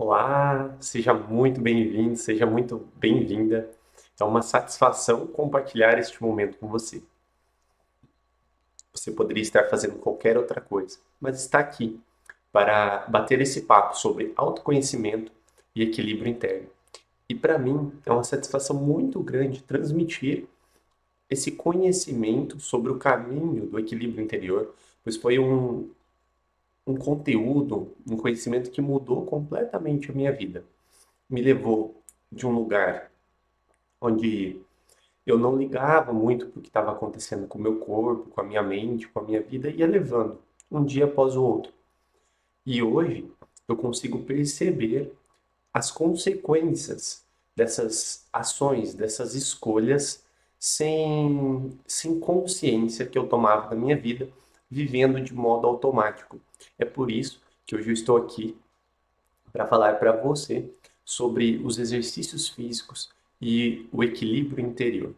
Olá, seja muito bem-vindo, seja muito bem-vinda. É uma satisfação compartilhar este momento com você. Você poderia estar fazendo qualquer outra coisa, mas está aqui para bater esse papo sobre autoconhecimento e equilíbrio interno. E para mim é uma satisfação muito grande transmitir esse conhecimento sobre o caminho do equilíbrio interior, pois foi um conteúdo, um conhecimento que mudou completamente a minha vida. Me levou de um lugar onde eu não ligava muito para o que estava acontecendo com o meu corpo, com a minha mente, com a minha vida, e ia levando um dia após o outro. E hoje eu consigo perceber as consequências dessas ações, dessas escolhas, sem consciência que eu tomava na minha vida, vivendo de modo automático. É por isso que hoje eu estou aqui para falar para você sobre os exercícios físicos e o equilíbrio interior.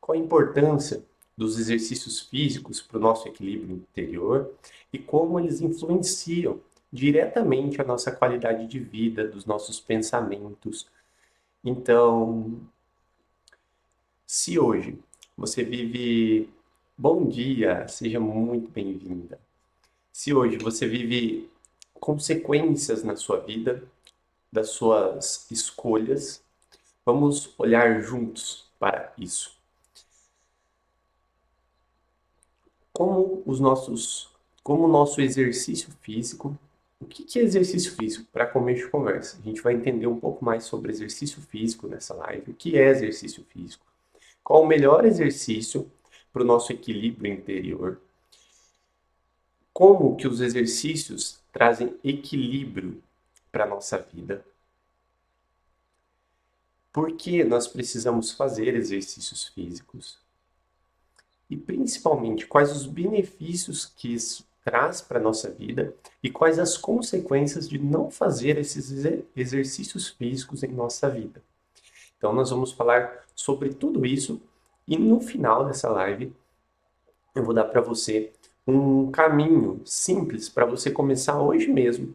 Qual a importância dos exercícios físicos para o nosso equilíbrio interior e como eles influenciam diretamente a nossa qualidade de vida, dos nossos pensamentos. Então, se hoje você vive. Bom dia, seja muito bem-vinda. Se hoje você vive consequências na sua vida, das suas escolhas, vamos olhar juntos para isso. Como o nosso exercício físico. O que é exercício físico? Para começo de conversa, a gente vai entender um pouco mais sobre exercício físico nessa live. O que é exercício físico? Qual o melhor exercício para o nosso equilíbrio interior? Como que os exercícios trazem equilíbrio para a nossa vida? Por que nós precisamos fazer exercícios físicos? E principalmente quais os benefícios que isso traz para a nossa vida e quais as consequências de não fazer esses exercícios físicos em nossa vida. Então, nós vamos falar sobre tudo isso e no final dessa live eu vou dar para você um caminho simples para você começar hoje mesmo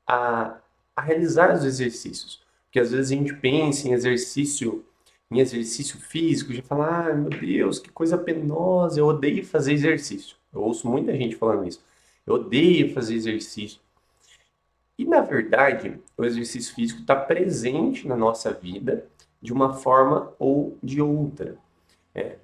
a, a realizar os exercícios. Porque às vezes a gente pensa em exercício físico, já fala, ah, meu Deus, que coisa penosa, eu odeio fazer exercício. Eu ouço muita gente falando isso. Eu odeio fazer exercício. E na verdade, o exercício físico está presente na nossa vida de uma forma ou de outra.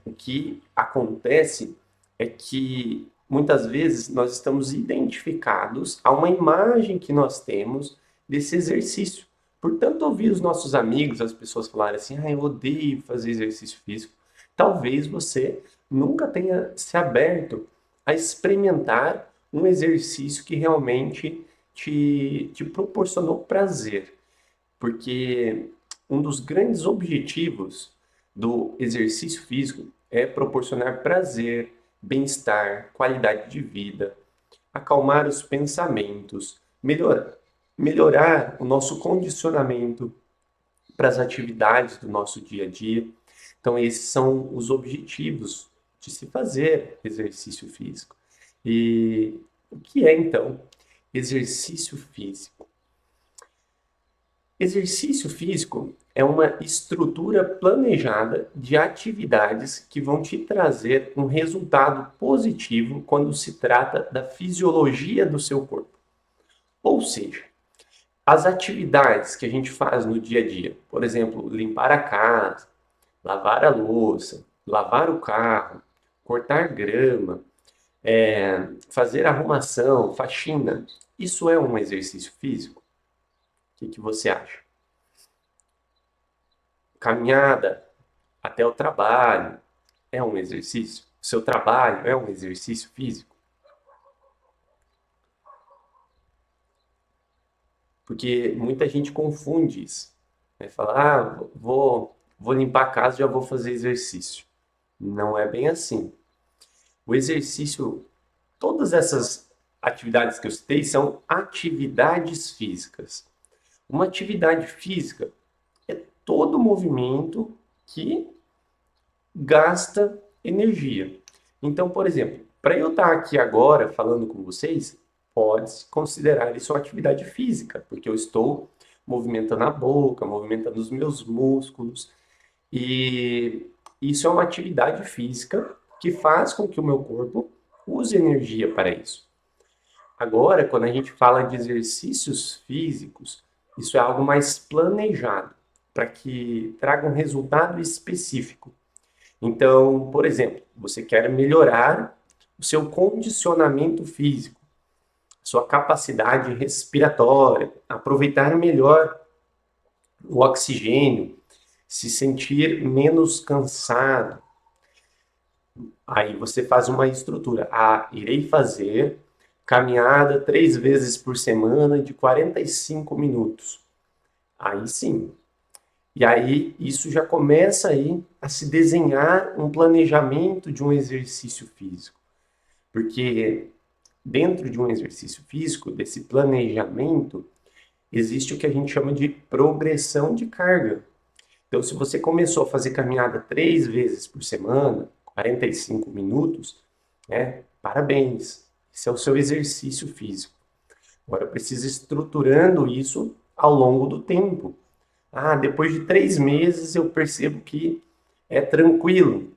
O que acontece é que muitas vezes nós estamos identificados a uma imagem que nós temos desse exercício. Portanto, ouvir os nossos amigos, as pessoas falarem assim, ah, eu odeio fazer exercício físico. Talvez você nunca tenha se aberto a experimentar um exercício que realmente te proporcionou prazer. Porque um dos grandes objetivos do exercício físico é proporcionar prazer, bem-estar, qualidade de vida, acalmar os pensamentos, melhorar o nosso condicionamento para as atividades do nosso dia a dia. Então, esses são os objetivos de se fazer exercício físico. E o que é então exercício físico? Exercício físico é uma estrutura planejada de atividades que vão te trazer um resultado positivo quando se trata da fisiologia do seu corpo. Ou seja, as atividades que a gente faz no dia a dia, por exemplo, limpar a casa, lavar a louça, lavar o carro, cortar grama, fazer arrumação, faxina, isso é um exercício físico? O que você acha? Caminhada até o trabalho é um exercício? O seu trabalho é um exercício físico? Porque muita gente confunde isso. Né? Fala, ah, vou limpar a casa e já vou fazer exercício. Não é bem assim. O exercício, todas essas atividades que eu citei são atividades físicas. Uma atividade física é todo movimento que gasta energia. Então, por exemplo, para eu estar aqui agora falando com vocês, pode-se considerar isso uma atividade física, porque eu estou movimentando a boca, movimentando os meus músculos. E isso é uma atividade física que faz com que o meu corpo use energia para isso. Agora, quando a gente fala de exercícios físicos, isso é algo mais planejado, para que traga um resultado específico. Então, por exemplo, você quer melhorar o seu condicionamento físico, sua capacidade respiratória, aproveitar melhor o oxigênio, se sentir menos cansado. Aí você faz uma estrutura. Ah, irei fazer caminhada 3 vezes por semana de 45 minutos. Aí sim. E aí isso já começa aí a se desenhar um planejamento de um exercício físico. Porque dentro de um exercício físico, desse planejamento, existe o que a gente chama de progressão de carga. Então, se você começou a fazer caminhada 3 vezes por semana, 45 minutos, parabéns. Esse é o seu exercício físico. Agora, precisa ir estruturando isso ao longo do tempo. Ah, depois de 3 meses eu percebo que é tranquilo.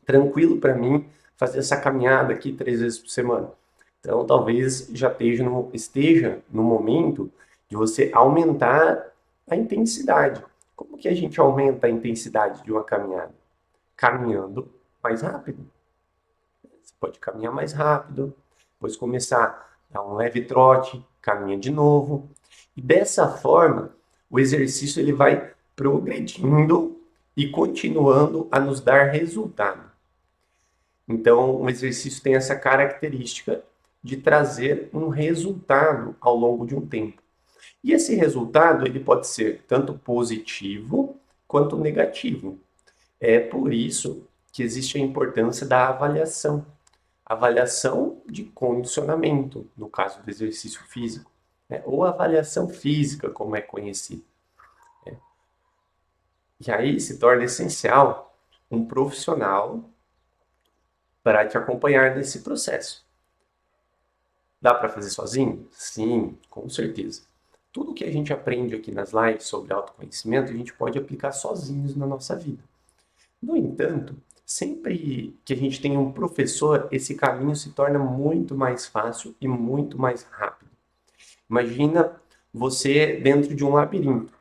Tranquilo para mim fazer essa caminhada aqui 3 vezes por semana. Então, talvez já esteja no momento de você aumentar a intensidade. Como que a gente aumenta a intensidade de uma caminhada? Caminhando mais rápido. Você pode caminhar mais rápido, depois começar a dar um leve trote, caminha de novo. E dessa forma, o exercício ele vai progredindo e continuando a nos dar resultado. Então, o exercício tem essa característica de trazer um resultado ao longo de um tempo. E esse resultado ele pode ser tanto positivo quanto negativo. É por isso que existe a importância da avaliação. Avaliação de condicionamento, no caso do exercício físico, né? Ou avaliação física, como é conhecido. E aí se torna essencial um profissional para te acompanhar nesse processo. Dá para fazer sozinho? Sim, com certeza. Tudo que a gente aprende aqui nas lives sobre autoconhecimento, a gente pode aplicar sozinhos na nossa vida. No entanto, sempre que a gente tem um professor, esse caminho se torna muito mais fácil e muito mais rápido. Imagina você dentro de um labirinto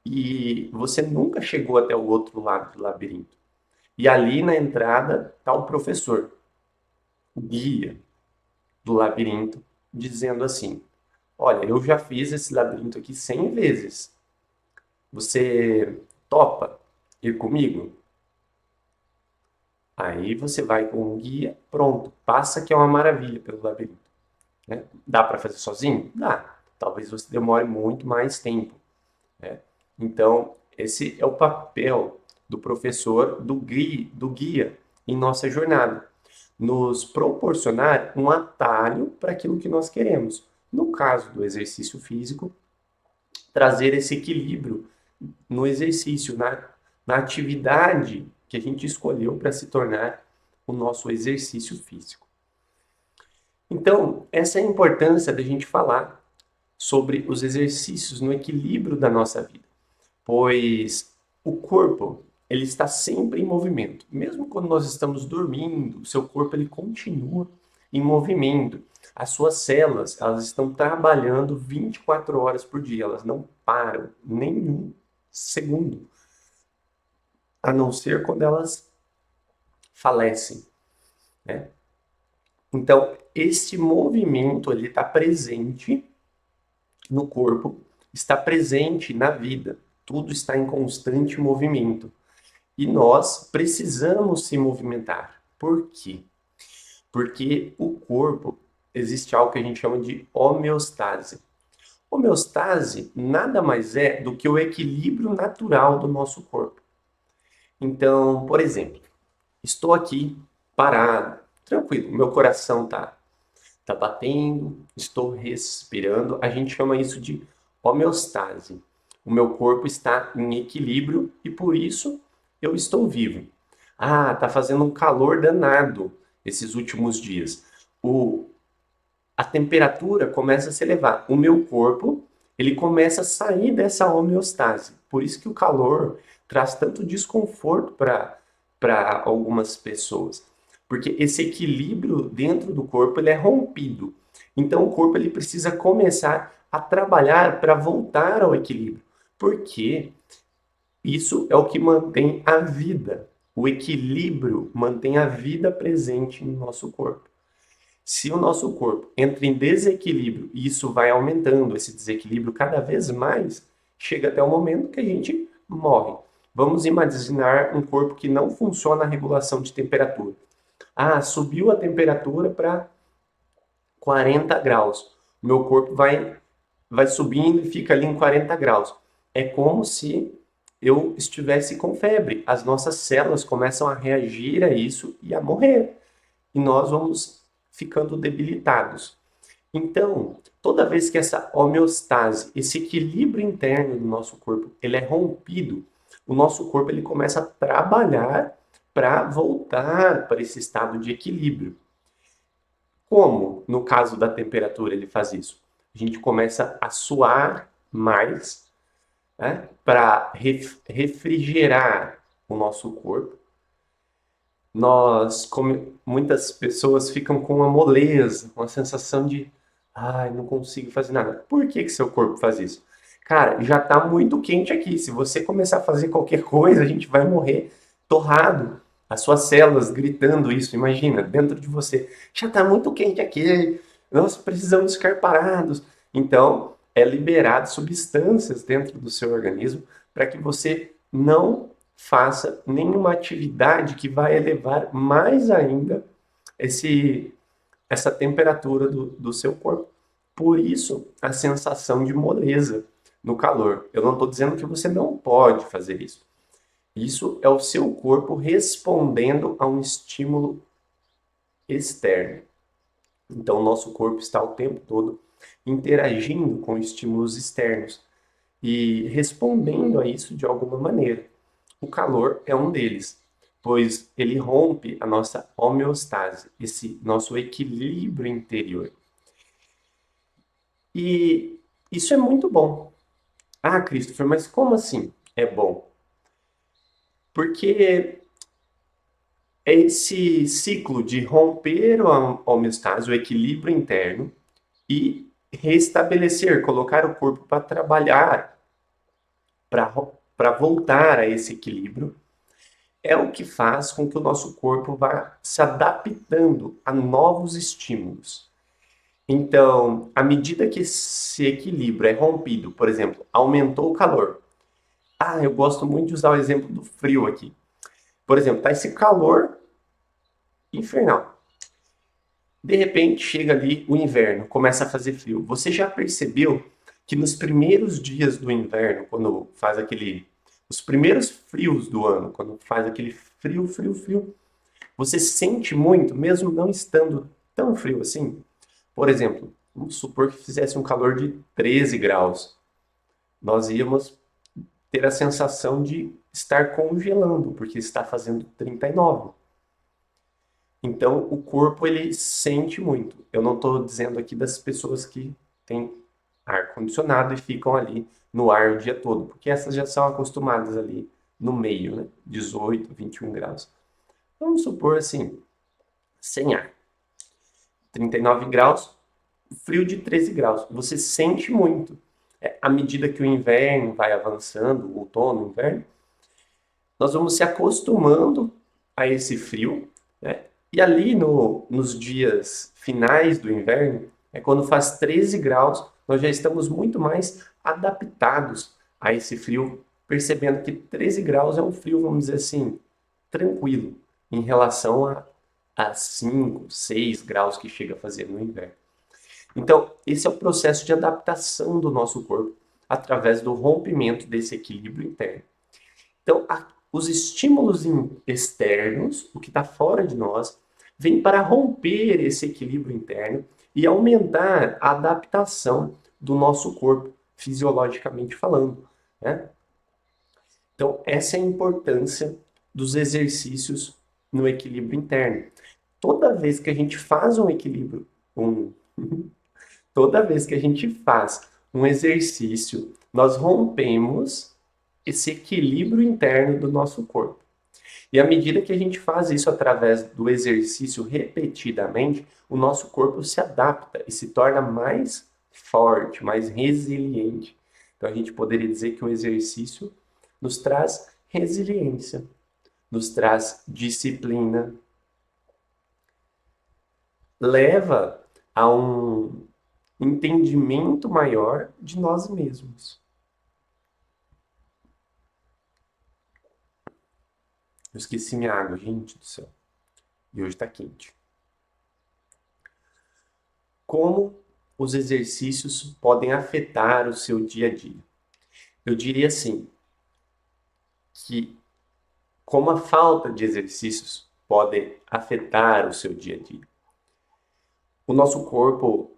e você nunca chegou até o outro lado do labirinto. E ali na entrada está o professor, o guia do labirinto, dizendo assim: olha, eu já fiz esse labirinto aqui 100 vezes. Você topa ir comigo? Aí você vai com o guia, pronto, passa que é uma maravilha pelo labirinto. Né? Dá para fazer sozinho? Dá. Talvez você demore muito mais tempo. Né? Então, esse é o papel do professor, do guia em nossa jornada. Nos proporcionar um atalho para aquilo que nós queremos. No caso do exercício físico, trazer esse equilíbrio no exercício, na atividade que a gente escolheu para se tornar o nosso exercício físico. Então, essa é a importância da gente falar sobre os exercícios no equilíbrio da nossa vida, pois o corpo ele está sempre em movimento. Mesmo quando nós estamos dormindo, o seu corpo ele continua em movimento. As suas células, elas estão trabalhando 24 horas por dia, elas não param nenhum segundo, a não ser quando elas falecem, né? Então, esse movimento ele está presente no corpo, está presente na vida. Tudo está em constante movimento. E nós precisamos se movimentar. Por quê? Porque o corpo, existe algo que a gente chama de homeostase. Homeostase nada mais é do que o equilíbrio natural do nosso corpo. Então, por exemplo, estou aqui parado, tranquilo, meu coração tá batendo, estou respirando, a gente chama isso de homeostase. O meu corpo está em equilíbrio e por isso eu estou vivo. Ah, tá fazendo um calor danado esses últimos dias. A temperatura começa a se elevar. O meu corpo, ele começa a sair dessa homeostase. Por isso que o calor traz tanto desconforto para algumas pessoas, porque esse equilíbrio dentro do corpo ele é rompido. Então o corpo ele precisa começar a trabalhar para voltar ao equilíbrio, porque isso é o que mantém a vida. O equilíbrio mantém a vida presente no nosso corpo. Se o nosso corpo entra em desequilíbrio e isso vai aumentando, esse desequilíbrio cada vez mais, chega até o momento que a gente morre. Vamos imaginar um corpo que não funciona a regulação de temperatura. Ah, subiu a temperatura para 40 graus. O meu corpo vai subindo e fica ali em 40 graus. É como se eu estivesse com febre. As nossas células começam a reagir a isso e a morrer. E nós vamos ficando debilitados. Então, toda vez que essa homeostase, esse equilíbrio interno do nosso corpo, ele é rompido, o nosso corpo ele começa a trabalhar para voltar para esse estado de equilíbrio. Como, no caso da temperatura, ele faz isso? A gente começa a suar mais, né, para refrigerar o nosso corpo. Como muitas pessoas ficam com uma moleza, uma sensação de, ai, não consigo fazer nada. Por que que seu corpo faz isso? Cara, já está muito quente aqui. Se você começar a fazer qualquer coisa, a gente vai morrer torrado. As suas células gritando isso, imagina, dentro de você. Já está muito quente aqui. Nós precisamos ficar parados. Então, é liberado substâncias dentro do seu organismo para que você não faça nenhuma atividade que vai elevar mais ainda esse, essa temperatura do seu corpo. Por isso, a sensação de moleza no calor. Eu não estou dizendo que você não pode fazer isso. Isso é o seu corpo respondendo a um estímulo externo. Então, o nosso corpo está o tempo todo interagindo com estímulos externos e respondendo a isso de alguma maneira. O calor é um deles, pois ele rompe a nossa homeostase, esse nosso equilíbrio interior. E isso é muito bom. Ah, Christopher, mas como assim é bom? Porque esse ciclo de romper a homeostase, o equilíbrio interno, e restabelecer, colocar o corpo para trabalhar, para voltar a esse equilíbrio, é o que faz com que o nosso corpo vá se adaptando a novos estímulos. Então, à medida que esse equilíbrio é rompido, por exemplo, aumentou o calor. Ah, eu gosto muito de usar o exemplo do frio aqui. Por exemplo, tá esse calor infernal. De repente chega ali o inverno, começa a fazer frio. Você já percebeu que nos primeiros dias do inverno, quando faz os primeiros frios do ano, quando faz aquele frio, frio, frio, você sente muito, mesmo não estando tão frio assim? Por exemplo, vamos supor que fizesse um calor de 13 graus. Nós íamos ter a sensação de estar congelando, porque está fazendo 39. Então, o corpo ele sente muito. Eu não estou dizendo aqui das pessoas que têm ar condicionado e ficam ali no ar o dia todo, porque essas já são acostumadas ali no meio, né? 18, 21 graus. Vamos supor assim, sem ar. 39 graus, frio de 13 graus. Você sente muito. À medida que o inverno vai avançando, o outono, o inverno, nós vamos se acostumando a esse frio, né? E ali nos dias finais do inverno, é quando faz 13 graus, nós já estamos muito mais adaptados a esse frio, percebendo que 13 graus é um frio, vamos dizer assim, tranquilo, em relação a 5, 6 graus que chega a fazer no inverno. Então, esse é o processo de adaptação do nosso corpo através do rompimento desse equilíbrio interno. Então, os estímulos externos, o que está fora de nós, vem para romper esse equilíbrio interno e aumentar a adaptação do nosso corpo, fisiologicamente falando, né? Então, essa é a importância dos exercícios no equilíbrio interno. Toda vez que a gente faz um equilíbrio, toda vez que a gente faz um exercício, nós rompemos esse equilíbrio interno do nosso corpo. E à medida que a gente faz isso através do exercício repetidamente, o nosso corpo se adapta e se torna mais forte, mais resiliente. Então a gente poderia dizer que o exercício nos traz resiliência, nos traz disciplina, leva a um entendimento maior de nós mesmos. Eu esqueci minha água, gente do céu. E hoje tá quente. Como os exercícios podem afetar o seu dia a dia? Eu diria assim, que como a falta de exercícios pode afetar o seu dia a dia. O nosso corpo,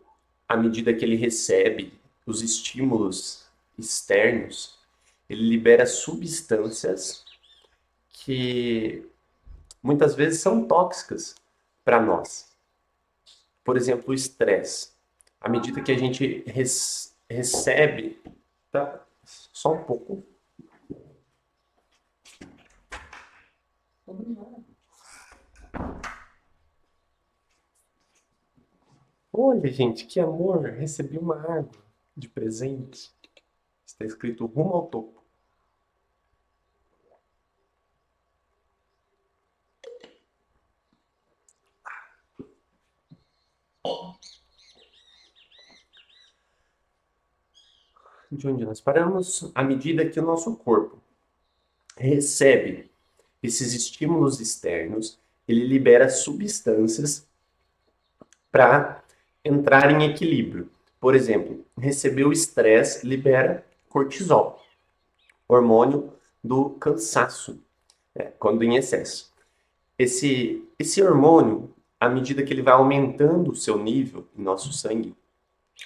à medida que ele recebe os estímulos externos, ele libera substâncias que muitas vezes são tóxicas para nós. Por exemplo, o estresse. À medida que a gente recebe, tá? Só um pouco. Olha, gente, que amor! Recebi uma água de presente. Está escrito rumo ao topo. De onde nós paramos? À medida que o nosso corpo recebe esses estímulos externos, ele libera substâncias para entrar em equilíbrio. Por exemplo, recebeu estresse, libera cortisol, hormônio do cansaço, quando em excesso. Esse hormônio, à medida que ele vai aumentando o seu nível em nosso sangue,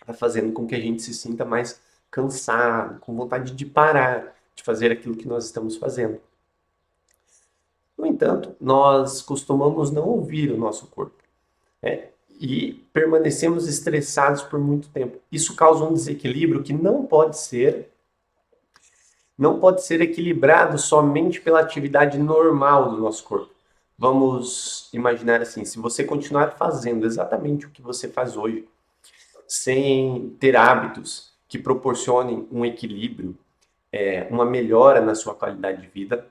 vai fazendo com que a gente se sinta mais cansado, com vontade de parar de fazer aquilo que nós estamos fazendo. No entanto, nós costumamos não ouvir o nosso corpo, né? E permanecemos estressados por muito tempo. Isso causa um desequilíbrio que não pode ser equilibrado somente pela atividade normal do nosso corpo. Vamos imaginar assim, se você continuar fazendo exatamente o que você faz hoje, sem ter hábitos que proporcionem um equilíbrio, uma melhora na sua qualidade de vida,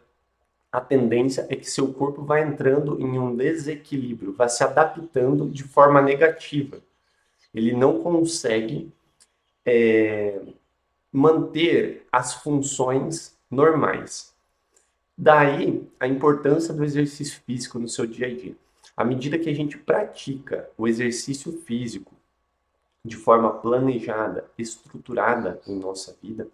a tendência é que seu corpo vai entrando em um desequilíbrio, vai se adaptando de forma negativa. Ele não consegue manter as funções normais. Daí a importância do exercício físico no seu dia a dia. À medida que a gente pratica o exercício físico de forma planejada, estruturada em nossa vida,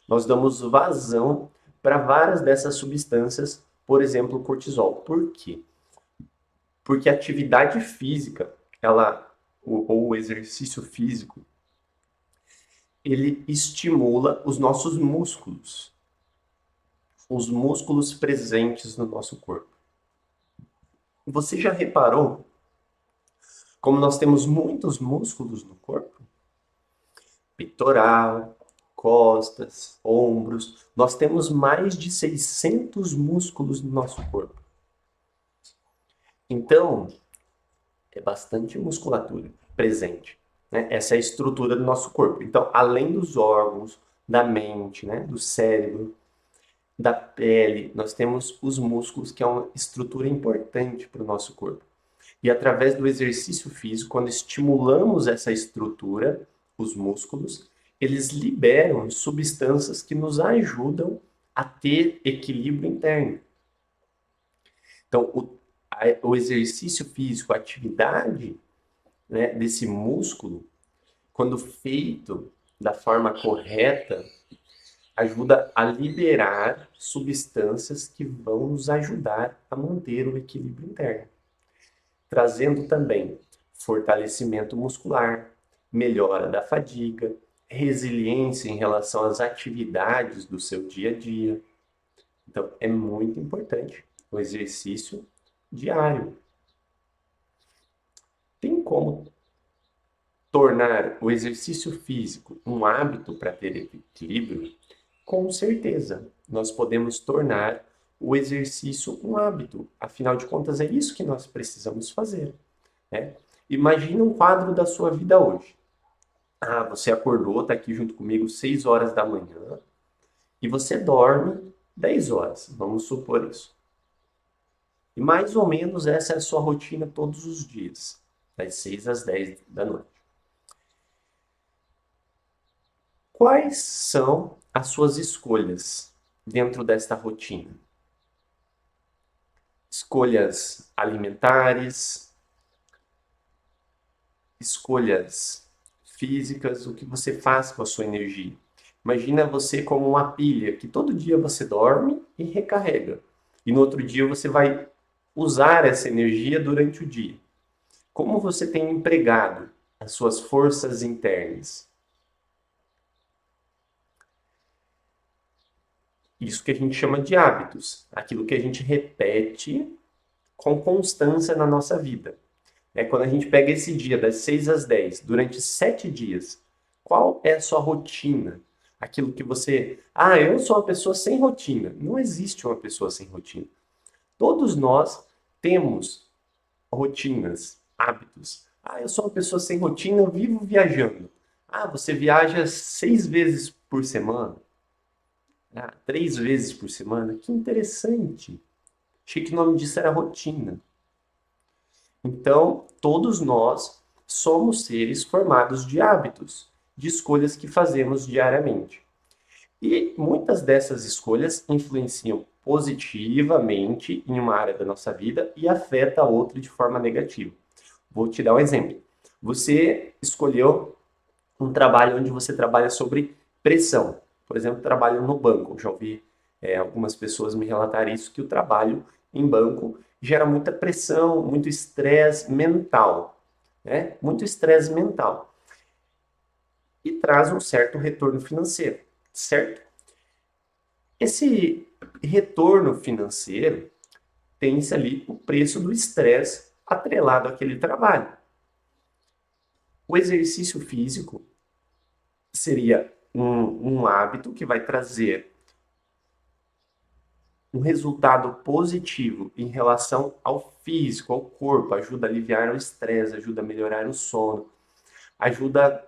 nós damos vazão para várias dessas substâncias, por exemplo, o cortisol. Por quê? Porque a atividade física, ou o exercício físico, ele estimula os músculos presentes no nosso corpo. Você já reparou como nós temos muitos músculos no corpo? Peitoral, costas, ombros. Nós temos mais de 600 músculos no nosso corpo. Então, é bastante musculatura presente, né? Essa é a estrutura do nosso corpo. Então, além dos órgãos, da mente, né? Do cérebro, da pele, nós temos os músculos, que é uma estrutura importante para o nosso corpo. E através do exercício físico, quando estimulamos essa estrutura, os músculos, eles liberam substâncias que nos ajudam a ter equilíbrio interno. Então, o exercício físico, a atividade, né, desse músculo, quando feito da forma correta, ajuda a liberar substâncias que vão nos ajudar a manter o equilíbrio interno, trazendo também fortalecimento muscular, melhora da fadiga, resiliência em relação às atividades do seu dia a dia. Então, é muito importante o exercício diário. Tem como tornar o exercício físico um hábito para ter equilíbrio? Com certeza, nós podemos tornar o exercício um hábito. Afinal de contas, é isso que nós precisamos fazer, né? Imagine um quadro da sua vida hoje. Ah, você acordou, está aqui junto comigo 6 horas da manhã e você dorme 10 horas, vamos supor isso. E mais ou menos essa é a sua rotina todos os dias, das 6 às 10 da noite. Quais são as suas escolhas dentro desta rotina? Escolhas alimentares, escolhas físicas, o que você faz com a sua energia. Imagina você como uma pilha que todo dia você dorme e recarrega. E no outro dia você vai usar essa energia durante o dia. Como você tem empregado as suas forças internas? Isso que a gente chama de hábitos, aquilo que a gente repete com constância na nossa vida. É quando a gente pega esse dia das 6 às 10, durante 7 dias, qual é a sua rotina? Aquilo que você. Ah, eu sou uma pessoa sem rotina. Não existe uma pessoa sem rotina. Todos nós temos rotinas, hábitos. Ah, eu sou uma pessoa sem rotina, eu vivo viajando. Ah, você viaja 6 vezes por semana? Ah, 3 vezes por semana? Que interessante. Achei que o nome disso era rotina. Então, todos nós somos seres formados de hábitos, de escolhas que fazemos diariamente. E muitas dessas escolhas influenciam positivamente em uma área da nossa vida e afeta a outra de forma negativa. Vou te dar um exemplo. Você escolheu um trabalho onde você trabalha sobre pressão. Por exemplo, trabalho no banco. Já ouvi algumas pessoas me relatar isso, que o trabalho em banco gera muita pressão, muito estresse mental, né? Muito estresse mental. E traz um certo retorno financeiro, certo? Esse retorno financeiro tem-se ali o preço do estresse atrelado àquele trabalho. O exercício físico seria um hábito que vai trazer um resultado positivo em relação ao físico, ao corpo, ajuda a aliviar o estresse, ajuda a melhorar o sono, ajuda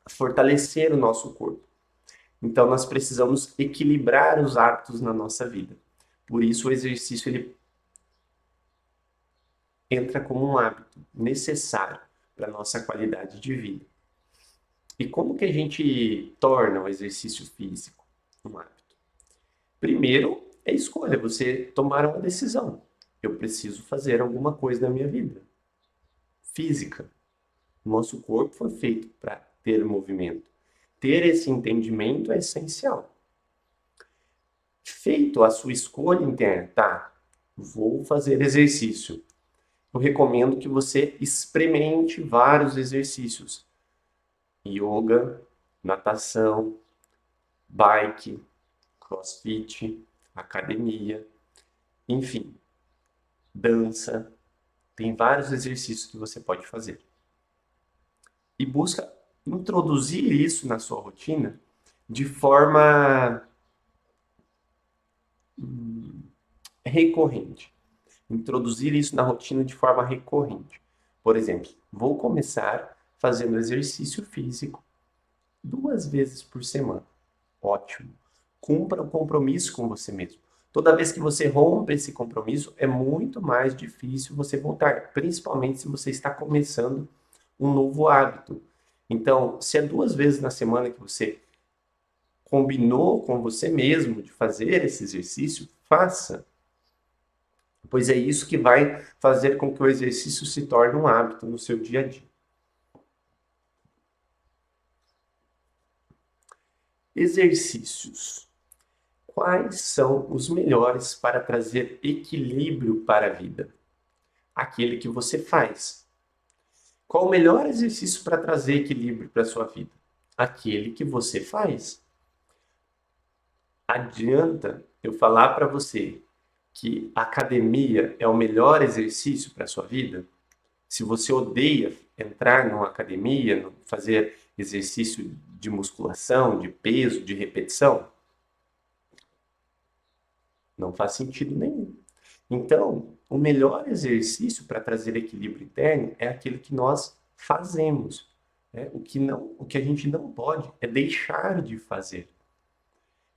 a fortalecer o nosso corpo. Então nós precisamos equilibrar os hábitos na nossa vida. Por isso o exercício ele entra como um hábito necessário para a nossa qualidade de vida. E como que a gente torna o exercício físico um hábito? Primeiro é escolha, você tomar uma decisão. Eu preciso fazer alguma coisa na minha vida. Física. Nosso corpo foi feito para ter movimento. Ter esse entendimento é essencial. Feito a sua escolha interna, tá? Vou fazer exercício. Eu recomendo que você experimente vários exercícios. Yoga, natação, bike, crossfit, academia, enfim, dança. Tem vários exercícios que você pode fazer. E busca introduzir isso na sua rotina de forma recorrente. Introduzir isso na rotina de forma recorrente. Por exemplo, vou começar fazendo exercício físico 2 vezes por semana. Ótimo. Cumpra o compromisso com você mesmo. Toda vez que você rompe esse compromisso, é muito mais difícil você voltar, principalmente se você está começando um novo hábito. Então, se é 2 vezes na semana que você combinou com você mesmo de fazer esse exercício, faça. Pois é isso que vai fazer com que o exercício se torne um hábito no seu dia a dia. Exercícios. Quais são os melhores para trazer equilíbrio para a vida? Aquele que você faz. Qual o melhor exercício para trazer equilíbrio para a sua vida? Aquele que você faz. Adianta eu falar para você que a academia é o melhor exercício para a sua vida? Se você odeia entrar numa academia, fazer exercício de musculação, de peso, de repetição, não faz sentido nenhum. Então, o melhor exercício para trazer equilíbrio interno é aquele que nós fazemos. Né? O que a gente não pode é deixar de fazer.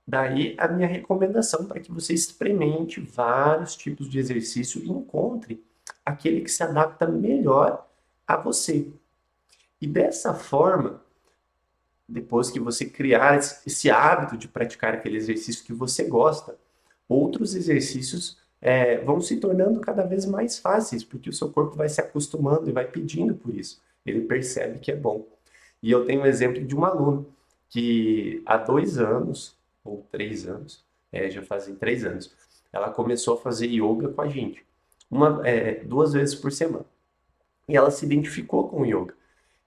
Daí a minha recomendação para que você experimente vários tipos de exercício e encontre aquele que se adapta melhor a você. E dessa forma, depois que você criar esse hábito de praticar aquele exercício que você gosta, outros exercícios vão se tornando cada vez mais fáceis, porque o seu corpo vai se acostumando e vai pedindo por isso. Ele percebe que é bom. E eu tenho um exemplo de uma aluna que há 2 anos, ou 3 anos, já fazem 3 anos, ela começou a fazer yoga com a gente, 2 vezes por semana. E ela se identificou com o yoga.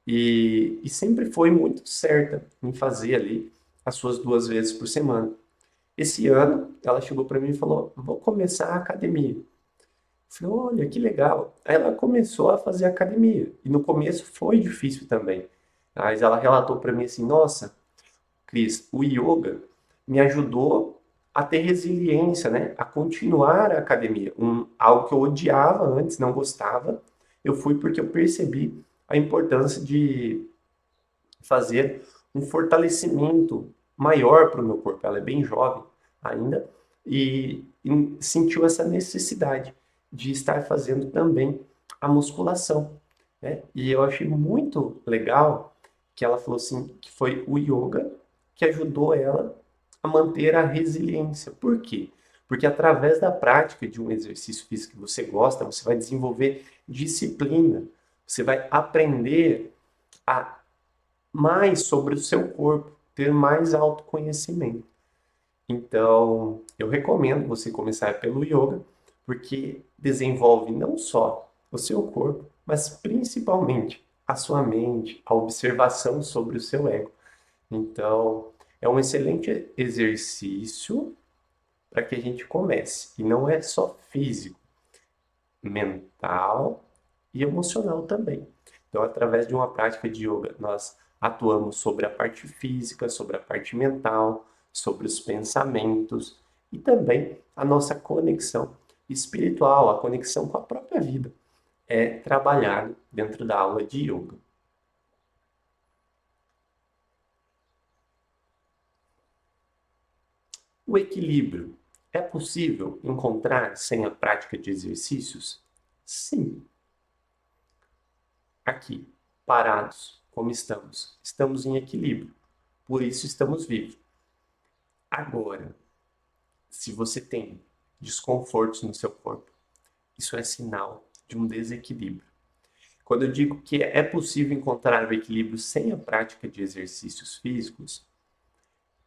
E sempre foi muito certa em fazer ali as suas 2 vezes por semana. Esse ano, ela chegou para mim e falou: Vou começar a academia. Eu falei: Olha, que legal. Aí ela começou a fazer academia. E no começo foi difícil também. Mas ela relatou para mim assim: Nossa, Cris, o yoga me ajudou a ter resiliência, né? A continuar a academia. Algo que eu odiava antes, não gostava. Eu fui porque eu percebi a importância de fazer um fortalecimento maior para o meu corpo. Ela é bem jovem ainda e sentiu essa necessidade de estar fazendo também a musculação, né? E eu achei muito legal que ela falou assim que foi o yoga que ajudou ela a manter a resiliência. Por quê? Porque através da prática de um exercício físico que você gosta, você vai desenvolver disciplina, você vai aprender a mais sobre o seu corpo, ter mais autoconhecimento. Então, eu recomendo você começar pelo yoga, porque desenvolve não só o seu corpo, mas principalmente a sua mente, a observação sobre o seu ego. Então, é um excelente exercício para que a gente comece. E não é só físico, mental e emocional também. Então, através de uma prática de yoga, nós atuamos sobre a parte física, sobre a parte mental, sobre os pensamentos e também a nossa conexão espiritual, a conexão com a própria vida. É trabalhado dentro da aula de yoga. O equilíbrio é possível encontrar sem a prática de exercícios? Sim. Aqui, parados, como estamos, estamos em equilíbrio. Por isso estamos vivos. Agora, se você tem desconfortos no seu corpo, isso é sinal de um desequilíbrio. Quando eu digo que é possível encontrar o equilíbrio sem a prática de exercícios físicos,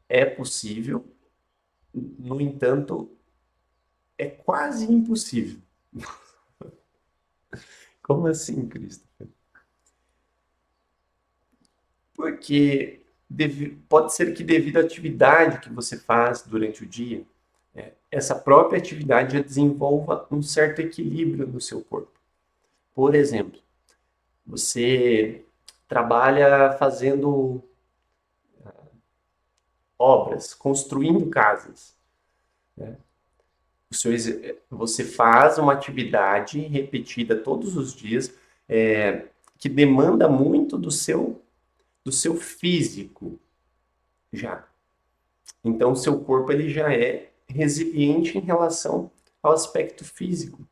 é possível, no entanto, é quase impossível. Como assim, Christopher? Porque pode ser que devido à atividade que você faz durante o dia, essa própria atividade já desenvolva um certo equilíbrio no seu corpo. Por exemplo, você trabalha fazendo obras, construindo casas. Você faz uma atividade repetida todos os dias, que demanda muito do seu físico já. Então, o seu corpo ele já é resiliente em relação ao aspecto físico.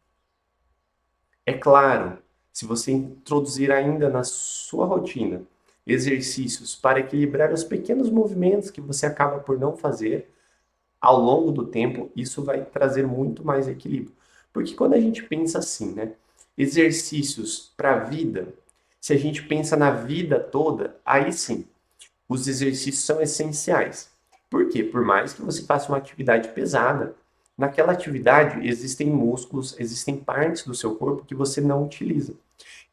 É claro, se você introduzir ainda na sua rotina exercícios para equilibrar os pequenos movimentos que você acaba por não fazer ao longo do tempo, isso vai trazer muito mais equilíbrio. Porque quando a gente pensa assim, né, exercícios para a vida, se a gente pensa na vida toda, aí sim, os exercícios são essenciais. Por quê? Por mais que você faça uma atividade pesada, naquela atividade existem músculos, existem partes do seu corpo que você não utiliza.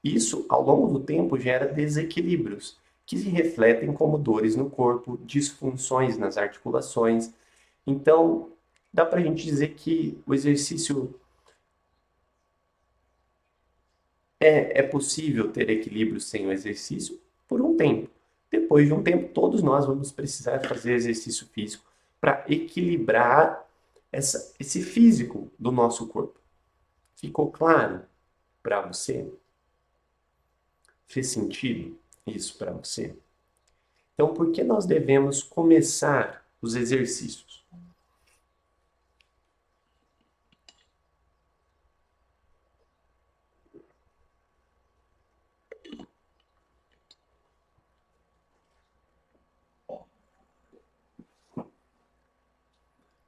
Isso, ao longo do tempo, gera desequilíbrios, que se refletem como dores no corpo, disfunções nas articulações. Então, dá para a gente dizer que o exercício É possível ter equilíbrio sem o exercício por um tempo. Depois de um tempo, todos nós vamos precisar fazer exercício físico para equilibrar esse físico do nosso corpo. Ficou claro para você? Fez sentido isso para você? Então, por que nós devemos começar os exercícios?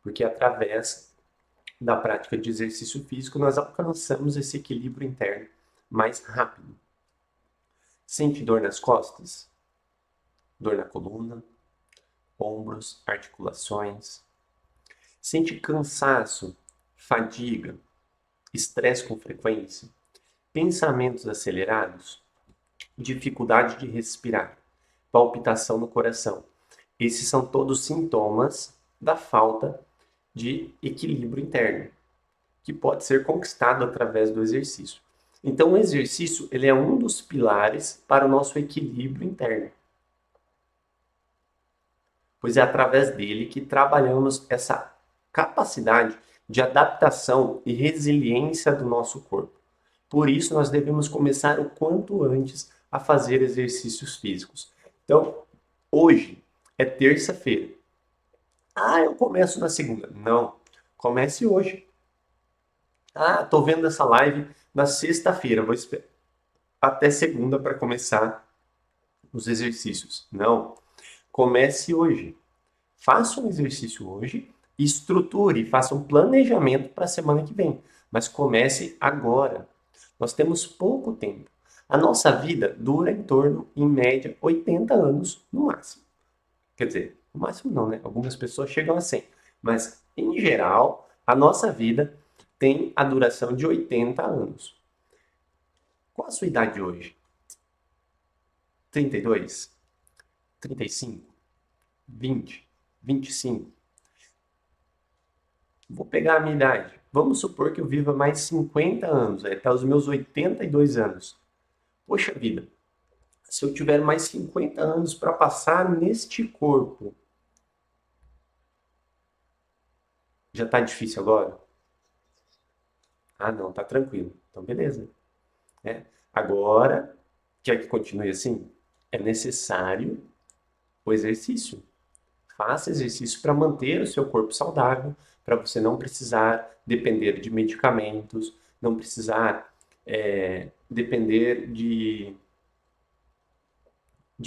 Porque através da prática de exercício físico nós alcançamos esse equilíbrio interno mais rápido. Sente dor nas costas? Dor na coluna? Ombros, articulações? Sente cansaço, fadiga, estresse com frequência? Pensamentos acelerados? Dificuldade de respirar? Palpitação no coração? Esses são todos sintomas da falta de equilíbrio interno, que pode ser conquistado através do exercício. Então, o exercício ele é um dos pilares para o nosso equilíbrio interno, pois é através dele que trabalhamos essa capacidade de adaptação e resiliência do nosso corpo. Por isso, nós devemos começar o quanto antes a fazer exercícios físicos. Então, hoje é terça-feira. Ah, eu começo na segunda. Não, comece hoje. Ah, tô vendo essa live na sexta-feira, vou esperar até segunda para começar os exercícios. Não, comece hoje. Faça um exercício hoje, estruture, faça um planejamento para a semana que vem, mas comece agora. Nós temos pouco tempo. A nossa vida dura em torno, em média, 80 anos no máximo. Quer dizer, no máximo não, né? Algumas pessoas chegam a 100. Mas, em geral, a nossa vida tem a duração de 80 anos. Qual a sua idade hoje? 32? 35? 20? 25? Vou pegar a minha idade. Vamos supor que eu viva mais 50 anos, até os meus 82 anos. Poxa vida, se eu tiver mais 50 anos para passar neste corpo, já está difícil agora? Ah, não, tá tranquilo. Então, beleza. Né? Agora, quer que continue assim? É necessário o exercício. Faça exercício para manter o seu corpo saudável, para você não precisar depender de medicamentos, não precisar depender de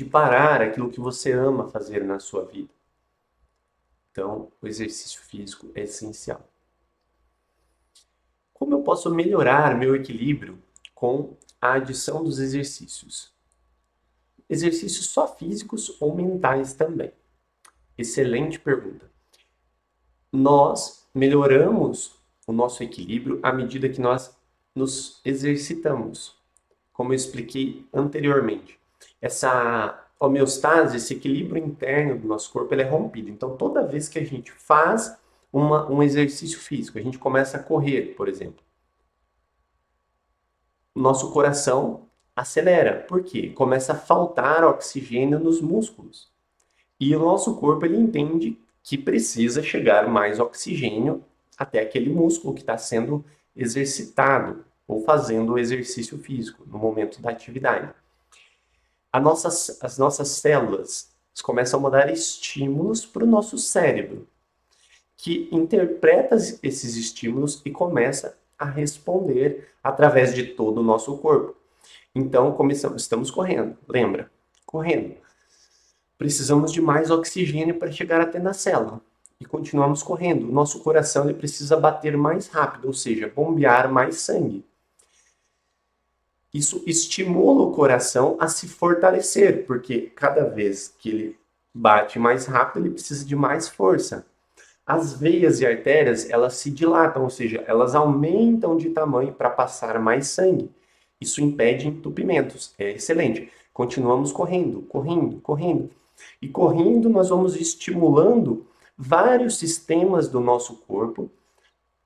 parar aquilo que você ama fazer na sua vida. Então, o exercício físico é essencial. Como eu posso melhorar meu equilíbrio com a adição dos exercícios? Exercícios só físicos ou mentais também? Excelente pergunta. Nós melhoramos o nosso equilíbrio à medida que nós nos exercitamos. Como eu expliquei anteriormente, essa homeostase, esse equilíbrio interno do nosso corpo, ele é rompido. Então, toda vez que a gente faz um exercício físico, a gente começa a correr, por exemplo, o nosso coração acelera. Por quê? Começa a faltar oxigênio nos músculos. E o nosso corpo ele entende que precisa chegar mais oxigênio até aquele músculo que está sendo exercitado ou fazendo o exercício físico no momento da atividade. As nossas células começam a dar estímulos para o nosso cérebro, que interpreta esses estímulos e começa a responder através de todo o nosso corpo. Então, estamos correndo, lembra? Correndo. Precisamos de mais oxigênio para chegar até na célula. E continuamos correndo. O nosso coração ele precisa bater mais rápido, ou seja, bombear mais sangue. Isso estimula o coração a se fortalecer, porque cada vez que ele bate mais rápido, ele precisa de mais força. As veias e artérias, elas se dilatam, ou seja, elas aumentam de tamanho para passar mais sangue. Isso impede entupimentos. É excelente. Continuamos correndo, correndo, correndo. E correndo, nós vamos estimulando vários sistemas do nosso corpo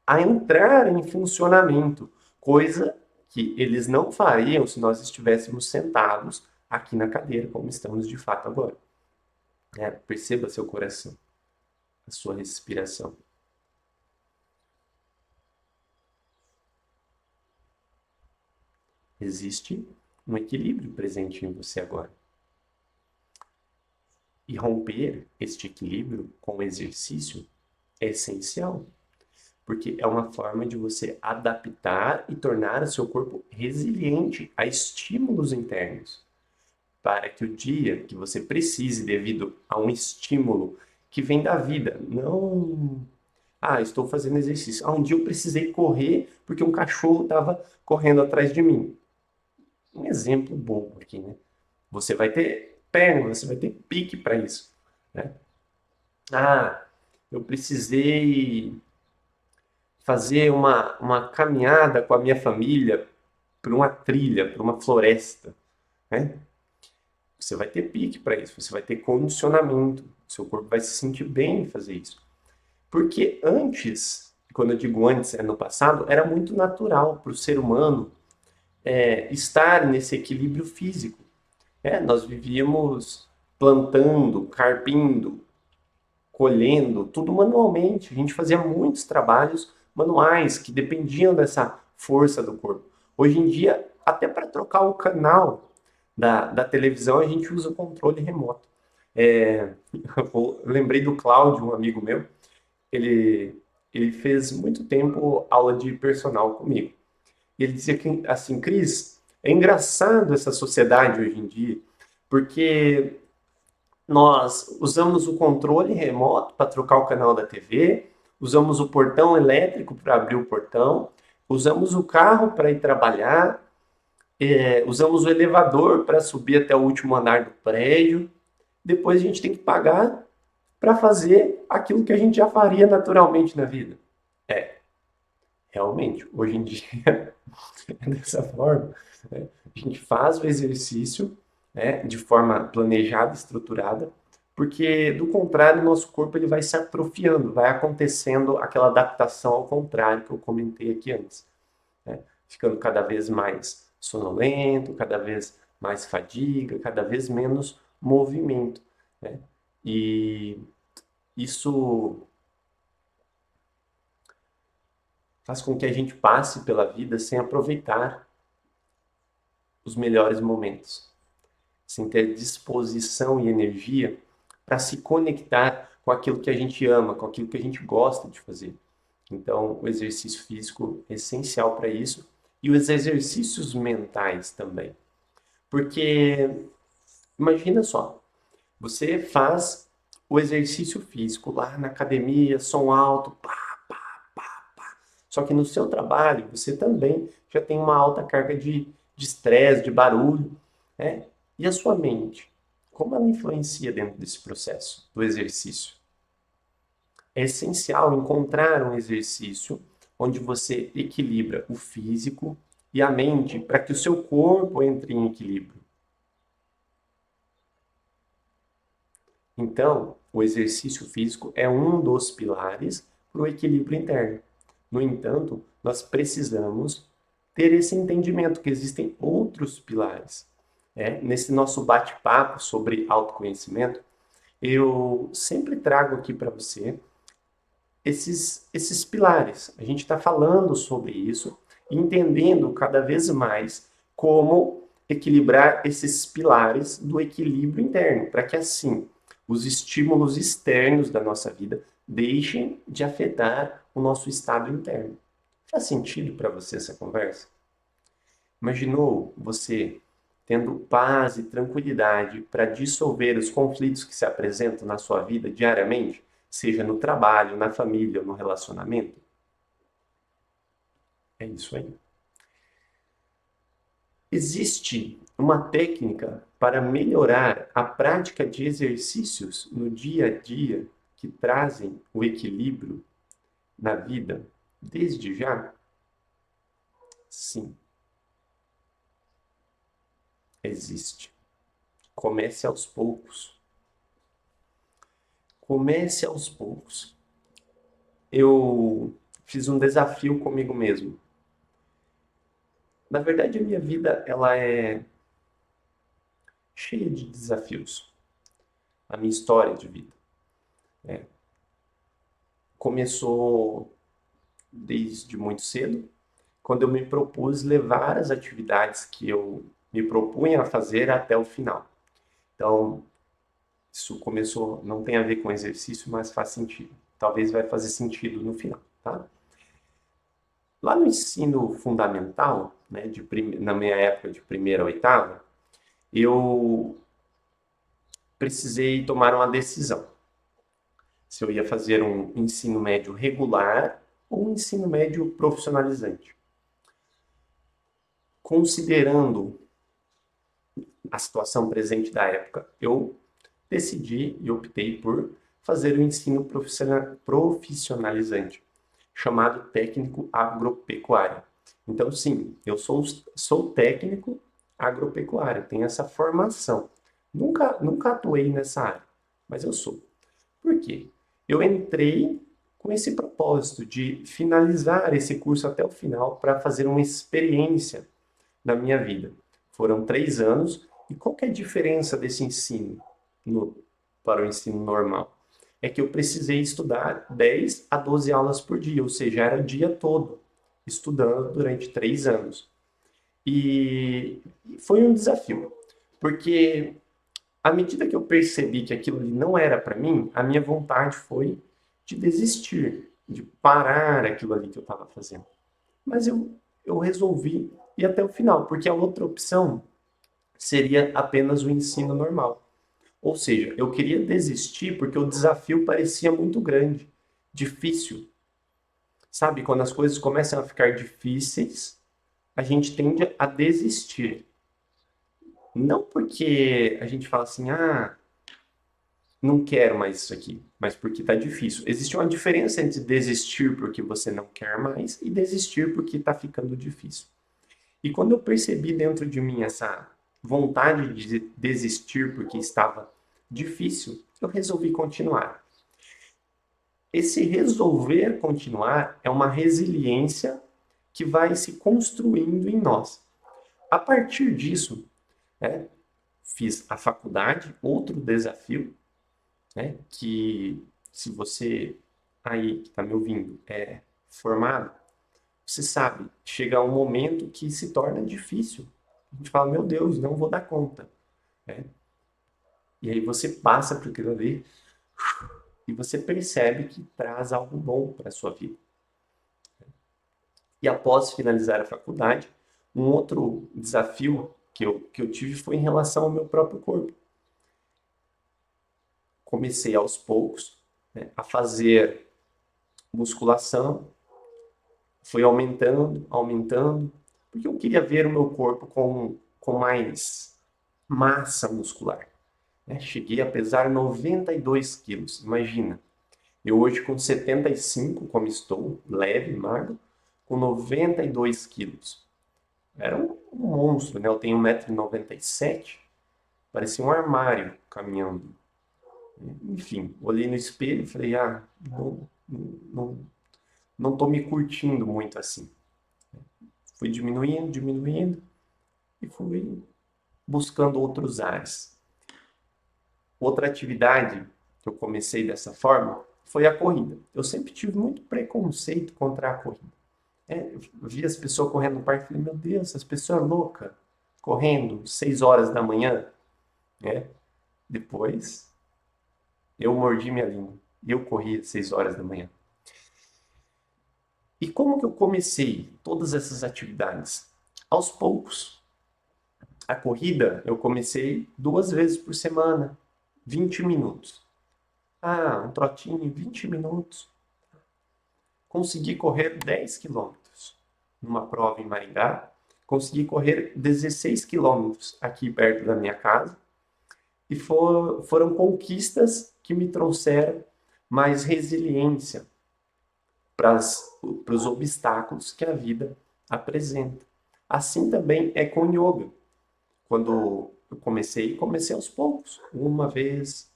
a entrar em funcionamento, coisa que eles não fariam se nós estivéssemos sentados aqui na cadeira, como estamos de fato agora. Perceba seu coração, a sua respiração. Existe um equilíbrio presente em você agora. E romper este equilíbrio com o exercício é essencial, porque é uma forma de você adaptar e tornar o seu corpo resiliente a estímulos internos, para que o dia que você precise devido a um estímulo que vem da vida, não, estou fazendo exercício. Um dia eu precisei correr porque um cachorro estava correndo atrás de mim. Um exemplo bobo aqui, né? Você vai ter perna, você vai ter pique para isso, né? Ah, eu precisei fazer uma caminhada com a minha família por uma trilha, por uma floresta, né? Você vai ter pique para isso, você vai ter condicionamento, seu corpo vai se sentir bem em fazer isso. Porque antes, quando eu digo antes, é no passado, era muito natural para o ser humano estar nesse equilíbrio físico. Nós vivíamos plantando, carpindo, colhendo, tudo manualmente. A gente fazia muitos trabalhos manuais que dependiam dessa força do corpo. Hoje em dia, até para trocar o canal da televisão, a gente usa o controle remoto. Eu lembrei do Cláudio, um amigo meu, ele fez muito tempo aula de personal comigo. E ele dizia que, assim, Cris, é engraçado essa sociedade hoje em dia, porque nós usamos o controle remoto para trocar o canal da TV, usamos o portão elétrico para abrir o portão, usamos o carro para ir trabalhar, usamos o elevador para subir até o último andar do prédio. Depois a gente tem que pagar para fazer aquilo que a gente já faria naturalmente na vida. Realmente, hoje em dia é dessa forma. Né? A gente faz o exercício, né, de forma planejada, estruturada, porque do contrário, nosso corpo ele vai se atrofiando, vai acontecendo aquela adaptação ao contrário que eu comentei aqui antes, né? Ficando cada vez mais sonolento, cada vez mais fadiga, cada vez menos movimento, né? E isso faz com que a gente passe pela vida sem aproveitar os melhores momentos, sem ter disposição e energia para se conectar com aquilo que a gente ama, com aquilo que a gente gosta de fazer. Então, o exercício físico é essencial para isso e os exercícios mentais também. Porque imagina só, você faz o exercício físico lá na academia, som alto, pá, só que no seu trabalho você também já tem uma alta carga de estresse, de barulho, né? E a sua mente? Como ela influencia dentro desse processo do exercício? É essencial encontrar um exercício onde você equilibra o físico e a mente para que o seu corpo entre em equilíbrio. Então, o exercício físico é um dos pilares para o equilíbrio interno. No entanto, nós precisamos ter esse entendimento que existem outros pilares. Nesse nosso bate-papo sobre autoconhecimento, eu sempre trago aqui para você esses pilares. A gente está falando sobre isso, entendendo cada vez mais como equilibrar esses pilares do equilíbrio interno, para que assim os estímulos externos da nossa vida deixem de afetar o nosso estado interno. Faz sentido para você essa conversa? Imaginou você tendo paz e tranquilidade para dissolver os conflitos que se apresentam na sua vida diariamente, seja no trabalho, na família ou no relacionamento? É isso aí. Existe uma técnica para melhorar a prática de exercícios no dia a dia que trazem o equilíbrio na vida desde já? Sim, existe. Comece aos poucos. Comece aos poucos. Eu fiz um desafio comigo mesmo. Na verdade, a minha vida ela é cheia de desafios. A minha história de vida começou desde muito cedo, quando eu me propus levar as atividades que eu me propunha a fazer até o final. Então, isso começou, não tem a ver com exercício, mas faz sentido. Talvez vai fazer sentido no final, tá? Lá no ensino fundamental, né, na minha época de primeira a oitava, eu precisei tomar uma decisão. Se eu ia fazer um ensino médio regular ou um ensino médio profissionalizante. Considerando a situação presente da época, eu decidi e optei por fazer o ensino profissionalizante, chamado técnico agropecuário. Então, sim, eu sou técnico agropecuário, tenho essa formação. Nunca atuei nessa área, mas eu sou. Por quê? Eu entrei com esse propósito de finalizar esse curso até o final para fazer uma experiência na minha vida. Foram 3 anos. E qual que é a diferença desse ensino no, para o ensino normal? É que eu precisei estudar 10 a 12 aulas por dia, ou seja, era o dia todo estudando durante 3 anos. E foi um desafio, porque à medida que eu percebi que aquilo ali não era para mim, a minha vontade foi de desistir, de parar aquilo ali que eu estava fazendo. Mas eu resolvi ir até o final, porque a outra opção seria apenas o ensino normal. Ou seja, eu queria desistir porque o desafio parecia muito grande, difícil. Sabe, quando as coisas começam a ficar difíceis, a gente tende a desistir. Não porque a gente fala assim, não quero mais isso aqui, mas porque está difícil. Existe uma diferença entre desistir porque você não quer mais e desistir porque está ficando difícil. E quando eu percebi dentro de mim essa vontade de desistir porque estava difícil, eu resolvi continuar. Esse resolver continuar é uma resiliência que vai se construindo em nós. A partir disso, né, fiz a faculdade, outro desafio, né, que se você aí que está me ouvindo é formado, você sabe, chega um momento que se torna difícil. A gente fala, meu Deus, não vou dar conta. Né? E aí você passa por aquilo ali e você percebe que traz algo bom para a sua vida. E após finalizar a faculdade, um outro desafio que eu tive foi em relação ao meu próprio corpo. Comecei aos poucos, né, a fazer musculação, foi aumentando, aumentando, porque eu queria ver o meu corpo com mais massa muscular. Né? Cheguei a pesar 92 quilos, imagina. Eu hoje com 75, como estou, leve, magro, com 92 quilos. Era um monstro, né? Eu tenho 1,97 m, parecia um armário caminhando. Enfim, olhei no espelho e falei, não, não tô me curtindo muito assim. Fui diminuindo, diminuindo e fui buscando outros ares. Outra atividade que eu comecei dessa forma foi a corrida. Eu sempre tive muito preconceito contra a corrida. Eu via as pessoas correndo no parque e falei, meu Deus, essas pessoas loucas, correndo 6 horas da manhã. Né? Depois, eu mordi minha língua e eu corri às 6 horas da manhã. E como que eu comecei todas essas atividades? Aos poucos. A corrida eu comecei 2 vezes por semana, 20 minutos. Um trotinho, 20 minutos. Consegui correr 10 quilômetros numa prova em Maringá. Consegui correr 16 quilômetros aqui perto da minha casa. E foram conquistas que me trouxeram mais resiliência para os obstáculos que a vida apresenta. Assim também é com yoga. Quando eu comecei aos poucos, uma vez,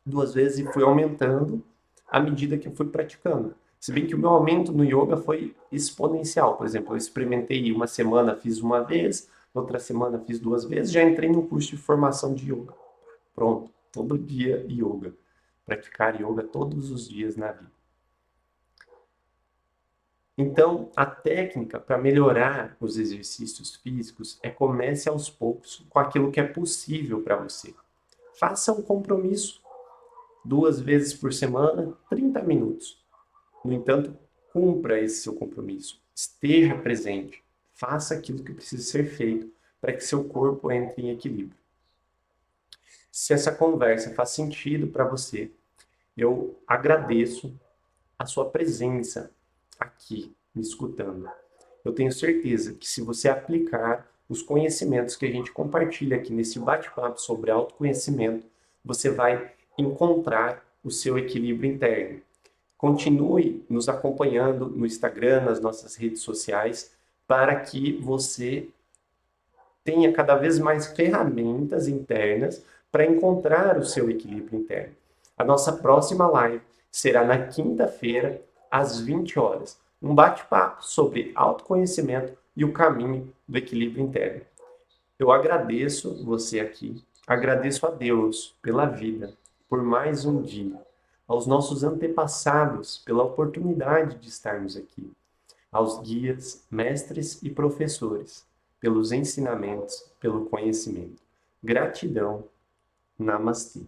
2 vezes, e fui aumentando à medida que eu fui praticando. Se bem que o meu aumento no yoga foi exponencial. Por exemplo, eu experimentei uma semana, fiz uma vez, outra semana fiz 2 vezes, já entrei no curso de formação de yoga. Pronto, todo dia yoga. Praticar yoga todos os dias na vida. Então, a técnica para melhorar os exercícios físicos é comece aos poucos com aquilo que é possível para você. Faça um compromisso 2 vezes por semana, 30 minutos. No entanto, cumpra esse seu compromisso. Esteja presente. Faça aquilo que precisa ser feito para que seu corpo entre em equilíbrio. Se essa conversa faz sentido para você, eu agradeço a sua presença aqui, me escutando. Eu tenho certeza que se você aplicar os conhecimentos que a gente compartilha aqui nesse bate-papo sobre autoconhecimento, você vai encontrar o seu equilíbrio interno. Continue nos acompanhando no Instagram, nas nossas redes sociais, para que você tenha cada vez mais ferramentas internas para encontrar o seu equilíbrio interno. A nossa próxima live será na quinta-feira, às 20 horas. Um bate-papo sobre autoconhecimento e o caminho do equilíbrio interno. Eu agradeço você aqui, agradeço a Deus pela vida, por mais um dia, aos nossos antepassados pela oportunidade de estarmos aqui, aos guias, mestres e professores, pelos ensinamentos, pelo conhecimento. Gratidão. Namastê.